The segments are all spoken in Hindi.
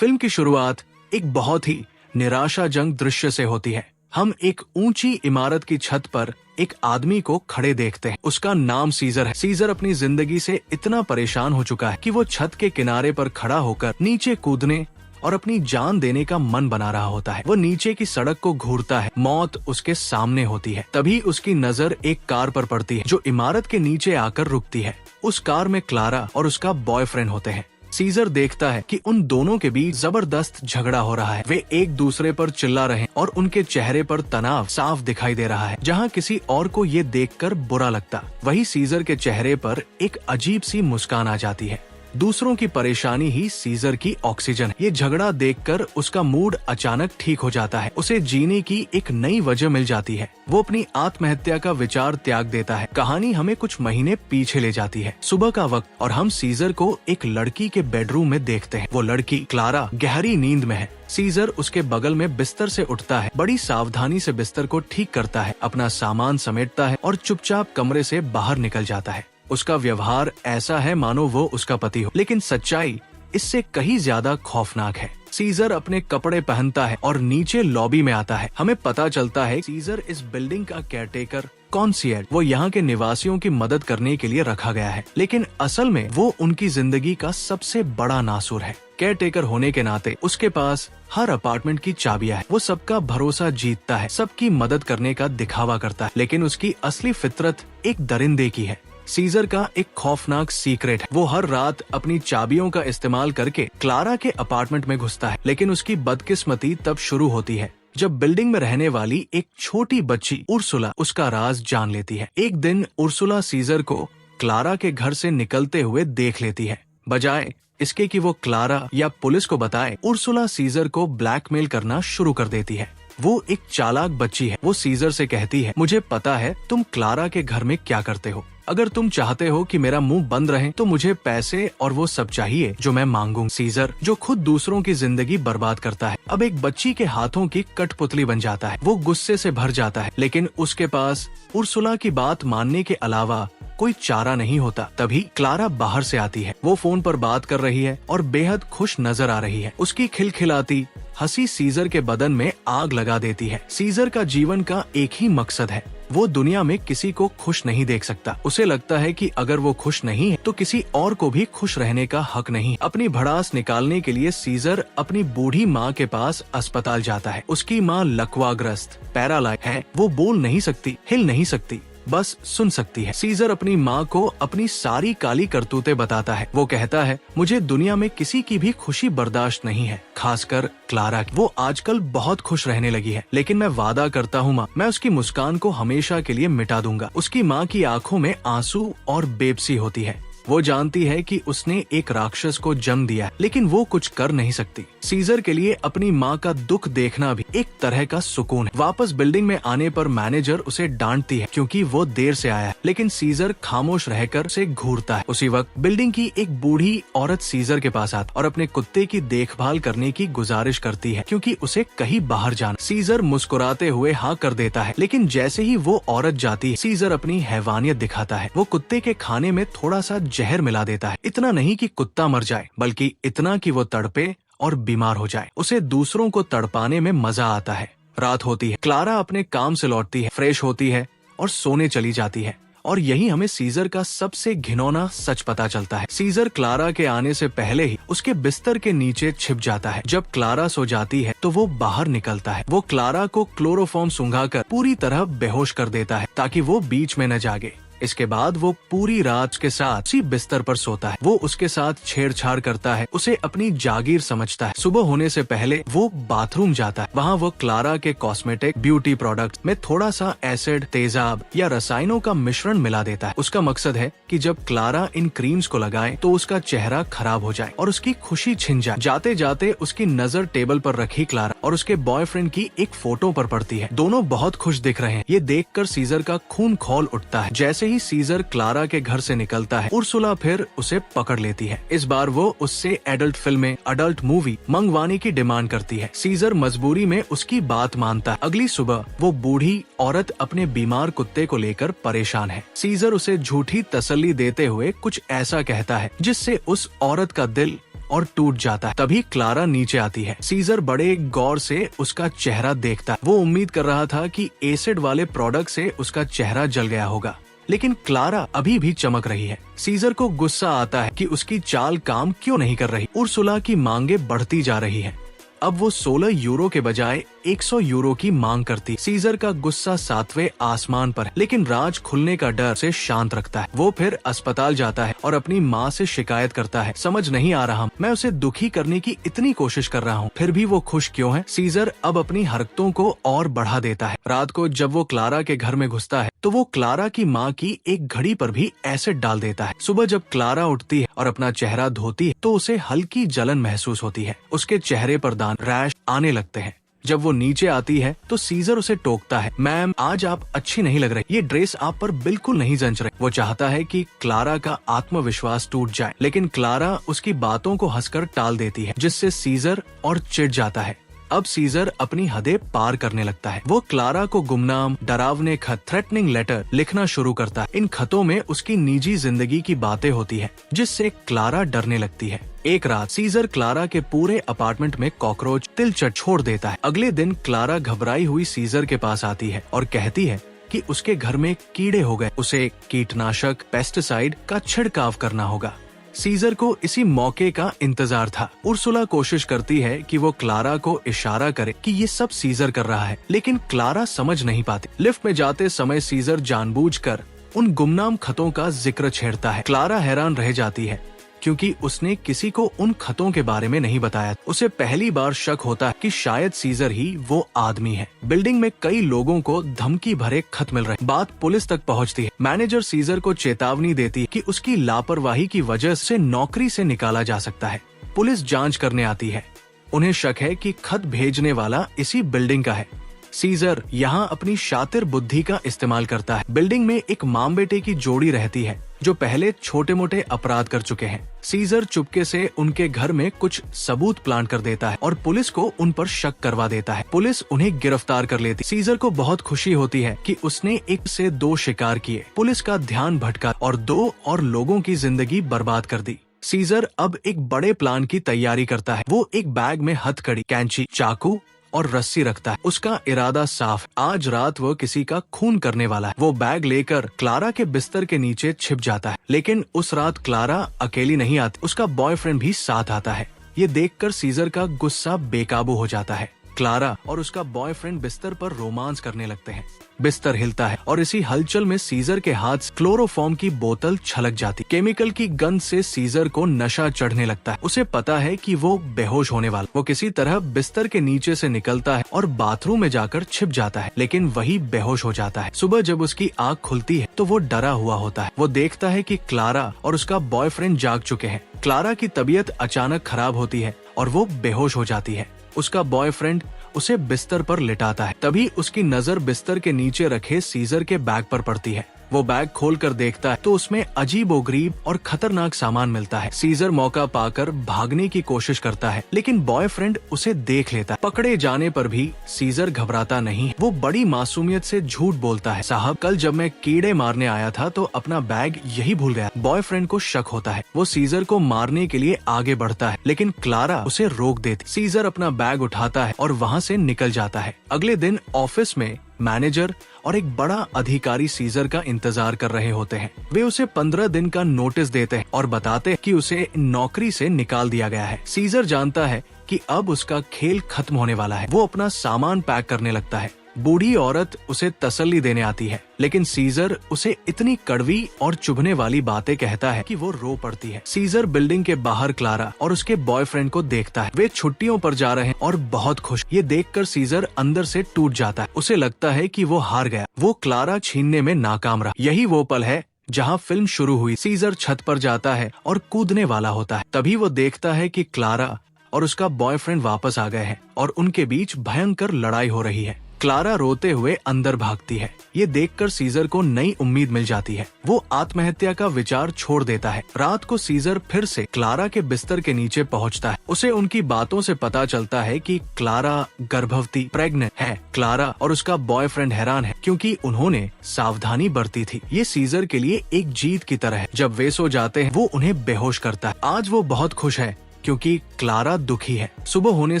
फिल्म की शुरुआत एक बहुत ही निराशाजनक दृश्य से होती है। हम एक ऊंची इमारत की छत पर एक आदमी को खड़े देखते हैं। उसका नाम सीजर है। सीजर अपनी जिंदगी से इतना परेशान हो चुका है कि वो छत के किनारे पर खड़ा होकर नीचे कूदने और अपनी जान देने का मन बना रहा होता है। वो नीचे की सड़क को घूरता है। मौत उसके सामने होती है। तभी उसकी नजर एक कार पर पड़ती है जो इमारत के नीचे आकर रुकती है। उस कार में क्लारा और उसका बॉयफ्रेंड होते हैं। सीजर देखता है कि उन दोनों के बीच जबरदस्त झगड़ा हो रहा है। वे एक दूसरे पर चिल्ला रहे हैं और उनके चेहरे पर तनाव साफ दिखाई दे रहा है। जहां किसी और को ये देखकर बुरा लगता, वही सीजर के चेहरे पर एक अजीब सी मुस्कान आ जाती है। दूसरों की परेशानी ही सीजर की ऑक्सीजन है। ये झगड़ा देखकर उसका मूड अचानक ठीक हो जाता है। उसे जीने की एक नई वजह मिल जाती है। वो अपनी आत्महत्या का विचार त्याग देता है। कहानी हमें कुछ महीने पीछे ले जाती है। सुबह का वक्त और हम सीजर को एक लड़की के बेडरूम में देखते हैं। वो लड़की क्लारा गहरी नींद में है। सीजर उसके बगल में बिस्तर से उठता है, बड़ी सावधानी से बिस्तर को ठीक करता है, अपना सामान समेटता है और चुपचाप कमरे से बाहर निकल जाता है। उसका व्यवहार ऐसा है मानो वो उसका पति हो, लेकिन सच्चाई इससे कहीं ज्यादा खौफनाक है। सीजर अपने कपड़े पहनता है और नीचे लॉबी में आता है। हमें पता चलता है सीजर इस बिल्डिंग का केयरटेकर कॉन्सियर्ज, वो यहाँ के निवासियों की मदद करने के लिए रखा गया है, लेकिन असल में वो उनकी जिंदगी का सबसे बड़ा नासूर है। केयरटेकर होने के नाते उसके पास हर अपार्टमेंट की चाबियां है। वो सबका भरोसा जीतता है, सबकी मदद करने का दिखावा करता है, लेकिन उसकी असली फितरत एक दरिंदे की है। सीजर का एक खौफनाक सीक्रेट है। वो हर रात अपनी चाबियों का इस्तेमाल करके क्लारा के अपार्टमेंट में घुसता है, लेकिन उसकी बदकिस्मती तब शुरू होती है जब बिल्डिंग में रहने वाली एक छोटी बच्ची उर्सुला उसका राज जान लेती है। एक दिन उर्सुला सीजर को क्लारा के घर से निकलते हुए देख लेती है। बजाय इसके कि वो क्लारा या पुलिस को बताए, उर्सुला सीजर को ब्लैकमेल करना शुरू कर देती है। वो एक चालाक बच्ची है। वो सीजर से कहती है, मुझे पता है तुम क्लारा के घर में क्या करते हो। अगर तुम चाहते हो कि मेरा मुंह बंद रहे तो मुझे पैसे और वो सब चाहिए जो मैं मांगूं। सीजर, जो खुद दूसरों की जिंदगी बर्बाद करता है, अब एक बच्ची के हाथों की कठपुतली बन जाता है। वो गुस्से से भर जाता है, लेकिन उसके पास उर्सुला की बात मानने के अलावा कोई चारा नहीं होता। तभी क्लारा बाहर से आती है। वो फोन पर बात कर रही है और बेहद खुश नजर आ रही है। उसकी खिलखिलाती हंसी सीजर के बदन में आग लगा देती है। सीजर का जीवन का एक ही मकसद है, वो दुनिया में किसी को खुश नहीं देख सकता। उसे लगता है कि अगर वो खुश नहीं है तो किसी और को भी खुश रहने का हक नहीं। अपनी भड़ास निकालने के लिए सीजर अपनी बूढ़ी माँ के पास अस्पताल जाता है। उसकी माँ लकवाग्रस्त पैरालाइज है। वो बोल नहीं सकती, हिल नहीं सकती, बस सुन सकती है। सीजर अपनी माँ को अपनी सारी काली करतूतें बताता है। वो कहता है, मुझे दुनिया में किसी की भी खुशी बर्दाश्त नहीं है, खासकर क्लारा की। वो आजकल बहुत खुश रहने लगी है, लेकिन मैं वादा करता हूँ माँ, मैं उसकी मुस्कान को हमेशा के लिए मिटा दूंगा। उसकी माँ की आंखों में आंसू और बेबसी होती है। वो जानती है कि उसने एक राक्षस को जन्म दिया है, लेकिन वो कुछ कर नहीं सकती। सीजर के लिए अपनी माँ का दुख देखना भी एक तरह का सुकून है। वापस बिल्डिंग में आने पर मैनेजर उसे डांटती है क्योंकि वो देर से आया है, लेकिन सीजर खामोश रहकर उसे घूरता है। उसी वक्त बिल्डिंग की एक बूढ़ी औरत सीजर के पास आती और अपने कुत्ते की देखभाल करने की गुजारिश करती है क्योंकि उसे कहीं बाहर जाना। सीजर मुस्कुराते हुए हाँ कर देता है, लेकिन जैसे ही वो औरत जाती है, सीजर अपनी हैवानियत दिखाता है। वो कुत्ते के खाने में थोड़ा सा जहर मिला देता है। इतना नहीं कि कुत्ता मर जाए, बल्कि इतना कि वो तड़पे और बीमार हो जाए। उसे दूसरों को तड़पाने में मजा आता है। रात होती है, क्लारा अपने काम से लौटती है, फ्रेश होती है और सोने चली जाती है। और यही हमें सीजर का सबसे घिनौना सच पता चलता है। सीजर क्लारा के आने से पहले ही उसके बिस्तर के नीचे छिप जाता है। जब क्लारा सो जाती है तो वो बाहर निकलता है। वो क्लारा को क्लोरोफॉर्म सुंघाकर पूरी तरह बेहोश कर देता है ताकि वो बीच में न जागे। इसके बाद वो पूरी रात के साथ उसी बिस्तर पर सोता है। वो उसके साथ छेड़छाड़ करता है, उसे अपनी जागीर समझता है। सुबह होने से पहले वो बाथरूम जाता है। वहाँ वो क्लारा के कॉस्मेटिक ब्यूटी प्रोडक्ट्स में थोड़ा सा एसिड, तेजाब या रसायनों का मिश्रण मिला देता है। उसका मकसद है कि जब क्लारा इन क्रीम्स को लगाए तो उसका चेहरा खराब हो जाए और उसकी खुशी छिन जाए। जाते जाते उसकी नजर टेबल पर रखी क्लारा और उसके बॉयफ्रेंड की एक फोटो पर पड़ती है। दोनों बहुत खुश दिख रहे हैं। ये देखकर सीजर का खून खौल उठता है। जैसे ही सीजर क्लारा के घर से निकलता है, उर्सुला फिर उसे पकड़ लेती है। इस बार वो उससे एडल्ट फिल्में, एडल्ट मूवी मंगवाने की डिमांड करती है। सीजर मजबूरी में उसकी बात मानता है। अगली सुबह वो बूढ़ी औरत अपने बीमार कुत्ते को लेकर परेशान है। सीजर उसे झूठी तसल्ली देते हुए कुछ ऐसा कहता है जिससे उस औरत का दिल और टूट जाता है। तभी क्लारा नीचे आती है। सीजर बड़े गौर से उसका चेहरा देखता है। वो उम्मीद कर रहा था कि एसिड वाले प्रोडक्ट से उसका चेहरा जल गया होगा, लेकिन क्लारा अभी भी चमक रही है। सीजर को गुस्सा आता है कि उसकी चाल काम क्यों नहीं कर रही। उर्सुला की मांगे बढ़ती जा रही है। अब वो 16 यूरो के बजाय 100 यूरो की मांग करती। सीजर का गुस्सा 7वें आसमान पर है, लेकिन राज खुलने का डर से शांत रखता है। वो फिर अस्पताल जाता है और अपनी माँ से शिकायत करता है, समझ नहीं आ रहा, मैं उसे दुखी करने की इतनी कोशिश कर रहा हूँ, फिर भी वो खुश क्यों है। सीजर अब अपनी हरकतों को और बढ़ा देता है। रात को जब वो क्लारा के घर में घुसता है तो वो क्लारा की माँ की एक घड़ी पर भी एसिड डाल देता है। सुबह जब क्लारा उठती है और अपना चेहरा धोती है तो उसे हल्की जलन महसूस होती है। उसके चेहरे पर दाने, रैश आने लगते हैं। जब वो नीचे आती है तो सीजर उसे टोकता है, मैम आज आप अच्छी नहीं लग रही, ये ड्रेस आप पर बिल्कुल नहीं जंच रही। वो चाहता है कि क्लारा का आत्मविश्वास टूट जाए, लेकिन क्लारा उसकी बातों को हंसकर टाल देती है, जिससे सीजर और चिढ़ जाता है। अब सीजर अपनी हदें पार करने लगता है। वो क्लारा को गुमनाम, डरावने खत, थ्रेटनिंग लेटर लिखना शुरू करता है। इन खतों में उसकी निजी जिंदगी की बातें होती है, जिससे क्लारा डरने लगती है। एक रात सीजर क्लारा के पूरे अपार्टमेंट में कॉकरोच तिलचट छोड़ देता है। अगले दिन क्लारा घबराई हुई सीजर के पास आती है और कहती है कि उसके घर में कीड़े हो गए, उसे कीटनाशक, पेस्टिसाइड का छिड़काव करना होगा। सीजर को इसी मौके का इंतजार था। उर्सुला कोशिश करती है कि वो क्लारा को इशारा करे कि ये सब सीजर कर रहा है, लेकिन क्लारा समझ नहीं पाती। लिफ्ट में जाते समय सीजर जानबूझकर उन गुमनाम खतों का जिक्र छेड़ता है। क्लारा हैरान रह जाती है क्योंकि उसने किसी को उन खतों के बारे में नहीं बताया। उसे पहली बार शक होता है कि शायद सीजर ही वो आदमी है। बिल्डिंग में कई लोगों को धमकी भरे खत मिल रहे। बात पुलिस तक पहुंचती है। मैनेजर सीजर को चेतावनी देती है कि उसकी लापरवाही की वजह से नौकरी से निकाला जा सकता है। पुलिस जांच करने आती है। उन्हें शक है कि खत भेजने वाला इसी बिल्डिंग का है। सीजर यहाँ अपनी शातिर बुद्धि का इस्तेमाल करता है। बिल्डिंग में एक माँ बेटे की जोड़ी रहती है जो पहले छोटे मोटे अपराध कर चुके हैं। सीजर चुपके से उनके घर में कुछ सबूत प्लांट कर देता है और पुलिस को उन पर शक करवा देता है। पुलिस उन्हें गिरफ्तार कर लेती। सीजर को बहुत खुशी होती है कि उसने 1 से 2 शिकार किए, पुलिस का ध्यान भटका और 2 और लोगों की जिंदगी बर्बाद कर दी। सीजर अब एक बड़े प्लान की तैयारी करता है। वो एक बैग में हथकड़ी, कैंची, चाकू और रस्सी रखता है। उसका इरादा साफ, आज रात वो किसी का खून करने वाला है। वो बैग लेकर क्लारा के बिस्तर के नीचे छिप जाता है, लेकिन उस रात क्लारा अकेली नहीं आती, उसका बॉयफ्रेंड भी साथ आता है। ये देखकर सीजर का गुस्सा बेकाबू हो जाता है। क्लारा और उसका बॉयफ्रेंड बिस्तर पर रोमांस करने लगते हैं। बिस्तर हिलता है और इसी हलचल में सीजर के हाथ से क्लोरोफॉर्म की बोतल छलक जाती। केमिकल की गंध से सीजर को नशा चढ़ने लगता है। उसे पता है कि वो बेहोश होने वाला। वो किसी तरह बिस्तर के नीचे से निकलता है और बाथरूम में जाकर छिप जाता है, लेकिन वही बेहोश हो जाता है। सुबह जब उसकी आँख खुलती है तो वो डरा हुआ होता है। वो देखता है कि क्लारा और उसका बॉयफ्रेंड जाग चुके हैं। क्लारा की तबीयत अचानक खराब होती है और वो बेहोश हो जाती है। उसका बॉयफ्रेंड उसे बिस्तर पर लिटाता है। तभी उसकी नजर बिस्तर के नीचे रखे सीजर के बैग पर पड़ती है। वो बैग खोलकर देखता है तो उसमें अजीबोगरीब और खतरनाक सामान मिलता है। सीजर मौका पाकर भागने की कोशिश करता है, लेकिन बॉयफ्रेंड उसे देख लेता है। पकड़े जाने पर भी सीजर घबराता नहीं। वो बड़ी मासूमियत से झूठ बोलता है, साहब कल जब मैं कीड़े मारने आया था तो अपना बैग यही भूल गया। बॉयफ्रेंड को शक होता है। वो सीजर को मारने के लिए आगे बढ़ता है, लेकिन क्लारा उसे रोक देती। सीजर अपना बैग उठाता है और वहाँ से निकल जाता है। अगले दिन ऑफिस में मैनेजर और एक बड़ा अधिकारी सीजर का इंतजार कर रहे होते हैं। वे उसे 15 दिन का नोटिस देते हैं और बताते हैं कि उसे नौकरी से निकाल दिया गया है। सीजर जानता है कि अब उसका खेल खत्म होने वाला है। वो अपना सामान पैक करने लगता है। बूढ़ी औरत उसे तसल्ली देने आती है, लेकिन सीजर उसे इतनी कड़वी और चुभने वाली बातें कहता है कि वो रो पड़ती है। सीजर बिल्डिंग के बाहर क्लारा और उसके बॉयफ्रेंड को देखता है। वे छुट्टियों पर जा रहे हैं और बहुत खुश। ये देखकर सीजर अंदर से टूट जाता है। उसे लगता है कि वो हार गया। वो क्लारा छीनने में नाकाम रहा। यही वो पल है जहाँ फिल्म शुरू हुई। सीजर छत पर जाता है और कूदने वाला होता है। तभी वो देखता है कि क्लारा और उसका बॉयफ्रेंड वापस आ गए हैं और उनके बीच भयंकर लड़ाई हो रही है। क्लारा रोते हुए अंदर भागती है। ये देखकर सीजर को नई उम्मीद मिल जाती है। वो आत्महत्या का विचार छोड़ देता है। रात को सीजर फिर से क्लारा के बिस्तर के नीचे पहुंचता है। उसे उनकी बातों से पता चलता है कि क्लारा गर्भवती, प्रेग्नेंट है। क्लारा और उसका बॉयफ्रेंड हैरान है क्योंकि उन्होंने सावधानी बरती थी। ये सीजर के लिए एक जीत की तरह है। जब वे सो जाते हैं वो उन्हें बेहोश करता है। आज वो बहुत खुश है क्योंकि क्लारा दुखी है। सुबह होने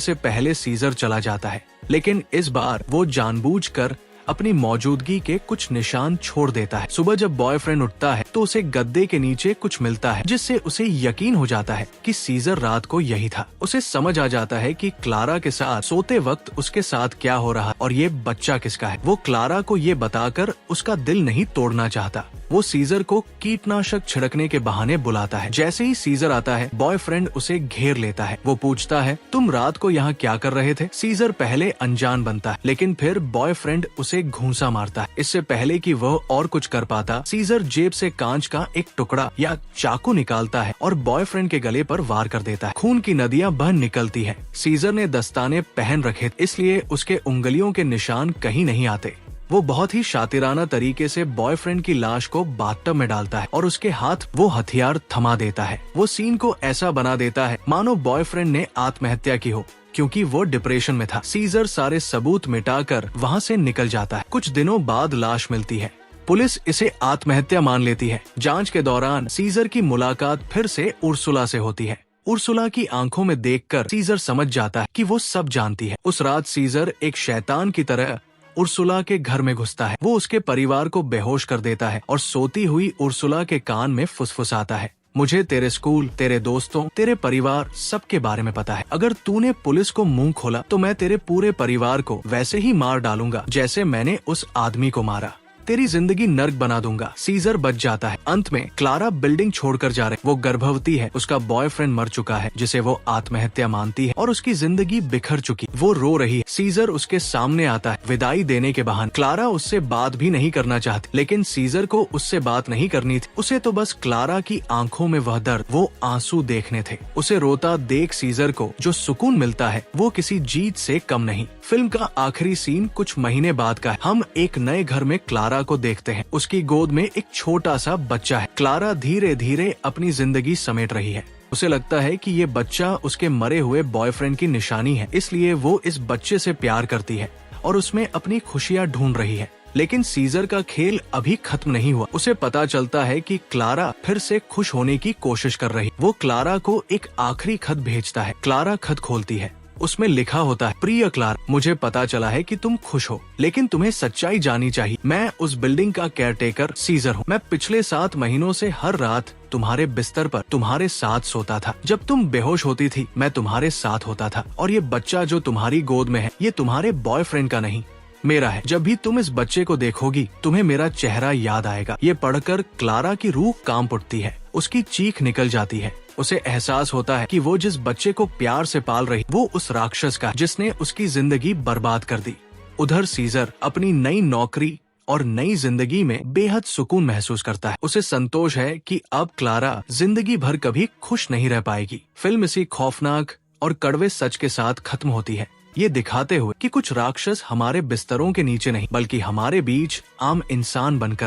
से पहले सीजर चला जाता है, लेकिन इस बार वो जानबूझकर अपनी मौजूदगी के कुछ निशान छोड़ देता है। सुबह जब बॉयफ्रेंड उठता है तो उसे गद्दे के नीचे कुछ मिलता है, जिससे उसे यकीन हो जाता है कि सीजर रात को यही था। उसे समझ आ जाता है कि क्लारा के साथ सोते वक्त उसके साथ क्या हो रहा और ये बच्चा किसका है। वो क्लारा को ये बताकर उसका दिल नहीं तोड़ना चाहता। वो सीजर को कीटनाशक छिड़कने के बहाने बुलाता है। जैसे ही सीजर आता है, बॉयफ्रेंड उसे घेर लेता है। वो पूछता है, तुम रात को यहाँ क्या कर रहे थे? सीजर पहले अनजान बनता है, लेकिन फिर बॉयफ्रेंड उसे घूंसा मारता है। इससे पहले कि वह और कुछ कर पाता, सीजर जेब से कांच का एक टुकड़ा या चाकू निकालता है और बॉयफ्रेंड के गले पर वार कर देता है। खून की नदियां बह निकलती हैं। सीजर ने दस्ताने पहन रखे, इसलिए उसके उंगलियों के निशान कहीं नहीं आते। वो बहुत ही शातिराना तरीके से बॉयफ्रेंड की लाश को बाथटब में डालता है और उसके हाथ वो हथियार थमा देता है। वो सीन को ऐसा बना देता है मानो बॉयफ्रेंड ने आत्महत्या की हो, क्योंकि वो डिप्रेशन में था। सीजर सारे सबूत मिटाकर वहाँ से निकल जाता है। कुछ दिनों बाद लाश मिलती है। पुलिस इसे आत्महत्या मान लेती है। जांच के दौरान सीजर की मुलाकात फिर से उर्सुला से होती है। उर्सुला की आंखों में देखकर सीजर समझ जाता है कि वो सब जानती है। उस रात सीजर एक शैतान की तरह उर्सुला के घर में घुसता है। वो उसके परिवार को बेहोश कर देता है और सोती हुई उर्सुला के कान में फुसफुसाता है, मुझे तेरे स्कूल, तेरे दोस्तों, तेरे परिवार सबके बारे में पता है। अगर तूने पुलिस को मुंह खोला तो मैं तेरे पूरे परिवार को वैसे ही मार डालूंगा जैसे मैंने उस आदमी को मारा। तेरी जिंदगी नर्क बना दूंगा। सीजर बच जाता है। अंत में क्लारा बिल्डिंग छोड़कर जा रहे। वो गर्भवती है। उसका बॉयफ्रेंड मर चुका है, जिसे वो आत्महत्या मानती है, और उसकी जिंदगी बिखर चुकी। वो रो रही है। सीजर उसके सामने आता है विदाई देने के बहाने। क्लारा उससे बात भी नहीं करना चाहती, लेकिन सीजर को उससे बात नहीं करनी थी। उसे तो बस क्लारा की आंखों में वह दर्द, वो आंसू देखने थे। उसे रोता देख सीजर को जो सुकून मिलता है वो किसी जीत से कम नहीं। फिल्म का आखिरी सीन कुछ महीने बाद का है। हम एक नए घर में क्लारा को देखते हैं। उसकी गोद में एक छोटा सा बच्चा है। क्लारा धीरे धीरे अपनी जिंदगी समेट रही है। उसे लगता है कि ये बच्चा उसके मरे हुए बॉयफ्रेंड की निशानी है, इसलिए वो इस बच्चे से प्यार करती है और उसमें अपनी खुशियाँ ढूंढ रही है। लेकिन सीजर का खेल अभी खत्म नहीं हुआ। उसे पता चलता है कि क्लारा फिर से खुश होने की कोशिश कर रही। वो क्लारा को एक आखिरी खत भेजता है। क्लारा खत खोलती है। उसमें लिखा होता है, प्रिय क्लारा, मुझे पता चला है कि तुम खुश हो, लेकिन तुम्हें सच्चाई जानी चाहिए। मैं उस बिल्डिंग का केयरटेकर सीजर हूँ। मैं पिछले 7 महीनों से हर रात तुम्हारे बिस्तर पर तुम्हारे साथ सोता था। जब तुम बेहोश होती थी मैं तुम्हारे साथ होता था, और ये बच्चा जो तुम्हारी गोद में है ये तुम्हारे बॉयफ्रेंड का नहीं, मेरा है। जब भी तुम इस बच्चे को देखोगी तुम्हें मेरा चेहरा याद आएगा। ये पढ़कर क्लारा की रूह कांप उठती है। उसकी चीख निकल जाती है। उसे एहसास होता है कि वो जिस बच्चे को प्यार से पाल रही वो उस राक्षस का, जिसने उसकी जिंदगी बर्बाद कर दी। उधर सीजर अपनी नई नौकरी और नई जिंदगी में बेहद सुकून महसूस करता है। उसे संतोष है कि अब क्लारा जिंदगी भर कभी खुश नहीं रह पाएगी। फिल्म इसी खौफनाक और कड़वे सच के साथ खत्म होती है, ये दिखाते हुए कि कुछ राक्षस हमारे बिस्तरों के नीचे नहीं बल्कि हमारे बीच आम इंसान बनकर